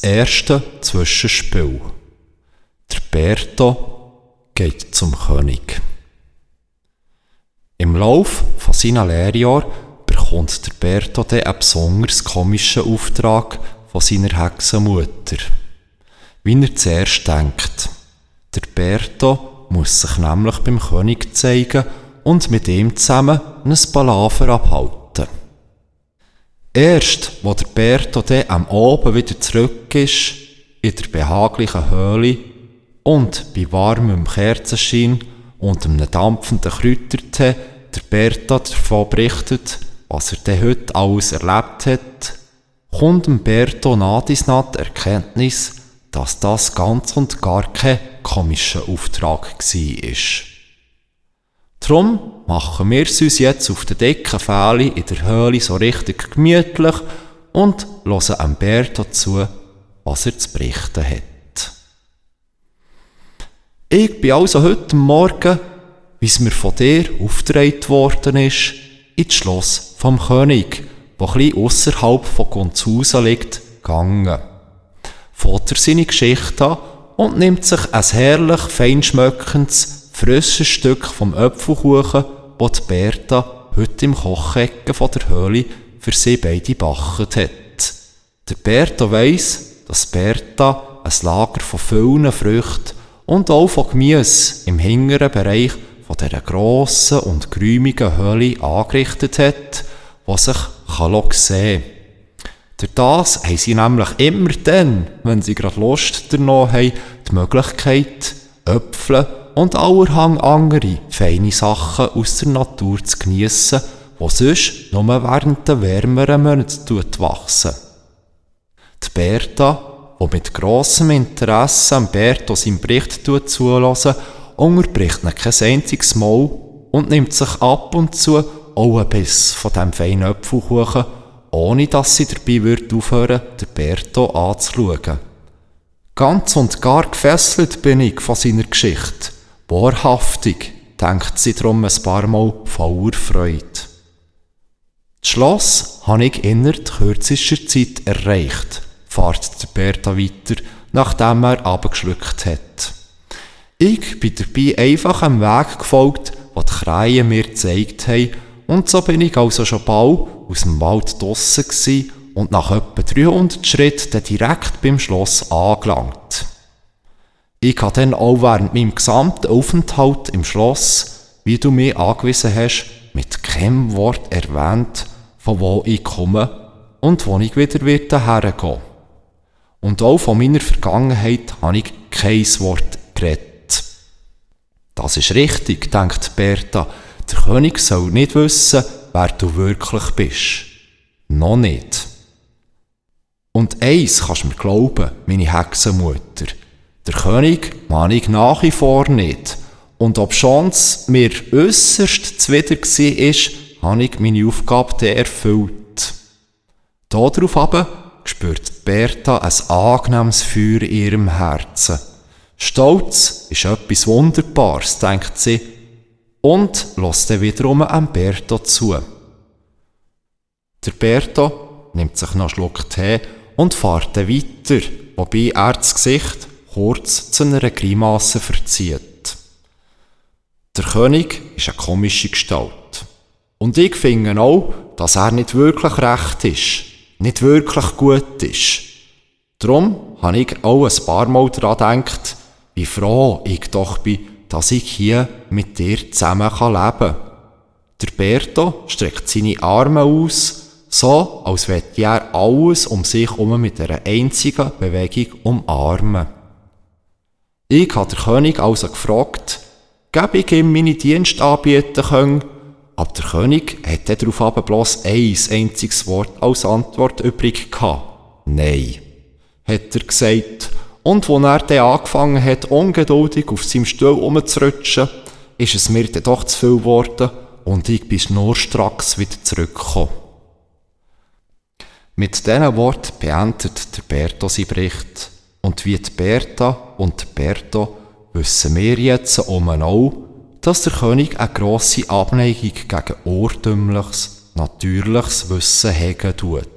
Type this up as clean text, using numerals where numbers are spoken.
erste Zwischenspiel. Der Berto geht zum König. Im Lauf von seinen Lehrjahren bekommt der Berto dann einen besonders komischen Auftrag von seiner Hexenmutter. Wie er zuerst denkt. Der Berto muss sich nämlich beim König zeigen und mit ihm zusammen ein Palaver abhalten. Erst, wo der Berto dann am Abend wieder zurück ist, in der behaglichen Höhle und bei warmem Kerzenschein und einem dampfenden Kräutertee, der Berto davon berichtet, was er denn heute alles erlebt hat, kommt dem Berto nach die Erkenntnis, dass das ganz und gar kein komischer Auftrag war. Darum machen wir es uns jetzt auf der dicken Fähle in der Höhle so richtig gemütlich und hören Berto zu, was er zu berichten hat. Ich bin also heute Morgen, wie es mir von dir aufgetragen worden ist, ins Schloss vom König, das etwas ausserhalb von Gunzhausen liegt, gegangen. Fährt er seine Geschichte an und nimmt sich ein herrlich feinschmeckendes, frisches Stück vom Äpfelkuchen, das die Berta heute im Kochecken von der Höhle für sie beide gebacken hat. Der Berta weiss, dass Berta ein Lager von vielen Früchten und auch von Gemüse im hinteren Bereich von dieser grossen und geräumigen Höhle angerichtet hat, die sich sehen kann. Durch das haben sie nämlich immer dann, wenn sie gerade Lust danach haben, die Möglichkeit, Äpfel und allerhand andere feine Sachen aus der Natur zu geniessen, die sonst nur während der wärmeren Monate wachsen. Die Berta, die mit grossem Interesse am Berto seinen Bericht zuhört, unterbricht ihn kein einziges Mal und nimmt sich ab und zu auch ein Biss von diesem feinen Äpfelkuchen, ohne dass sie dabei aufhören, den Berto anzuschauen. Ganz und gar gefesselt bin ich von seiner Geschichte. Wahrhaftig, denkt sie darum ein paar Mal voller Freude. Das Schloss habe ich innerhalb kürzester Zeit erreicht, fährt der Berta weiter, nachdem er abgeschluckt hat. Ich bin dabei einfach am Weg gefolgt, den die Krähen mir gezeigt haben, und so bin ich also schon bald aus dem Wald draussen gsi und nach etwa 300 Schritten direkt beim Schloss angelangt. Ich habe dann auch während meinem gesamten Aufenthalt im Schloss, wie du mich angewiesen hast, mit keinem Wort erwähnt, von wo ich komme und wo ich wieder hergehen. Und auch von meiner Vergangenheit habe ich kein Wort geredet. Das ist richtig, denkt Berta. Der König soll nicht wissen, wer du wirklich bist. Noch nicht. Und eins kannst du mir glauben, meine Hexenmutter. Der König mag ich nach wie vor nicht. Und obschon es mir äusserst zuwider war, habe ich meine Aufgabe dann erfüllt. Darauf aber spürt Berta ein angenehmes Feuer in ihrem Herzen. Stolz ist etwas Wunderbares, denkt sie, und lässt dann wiederum Berto zu. Der Berto nimmt sich noch einen Schluck Tee und fährt dann weiter, wobei er das Gesicht kurz zu einer Grimasse verzieht. Der König ist eine komische Gestalt. Und ich finde auch, dass er nicht wirklich recht ist, nicht wirklich gut ist. Darum habe ich auch ein paar Mal daran gedacht, wie froh ich doch bin, dass ich hier mit dir zusammen leben kann. Der Berto streckt seine Arme aus, so als würde er alles um sich herum mit einer einzigen Bewegung umarmen. Ich habe den König also gefragt, ob ich ihm meine Dienste anbieten kann, aber der König hat darauf aber bloß ein einziges Wort als Antwort übrig gehabt. Nein, hat er gesagt. Und als er dann angefangen hat, ungeduldig auf seinem Stuhl herumzurutschen, ist es mir dann doch zu viel geworden und ich bin schnurstracks wieder zurückgekommen. Mit diesen Worten beendet der Berto seinen Bericht. Und wie die Berta und der Berto wissen wir jetzt auch, dass der König eine grosse Abneigung gegen urtümliches, natürliches Wissen hegen tut.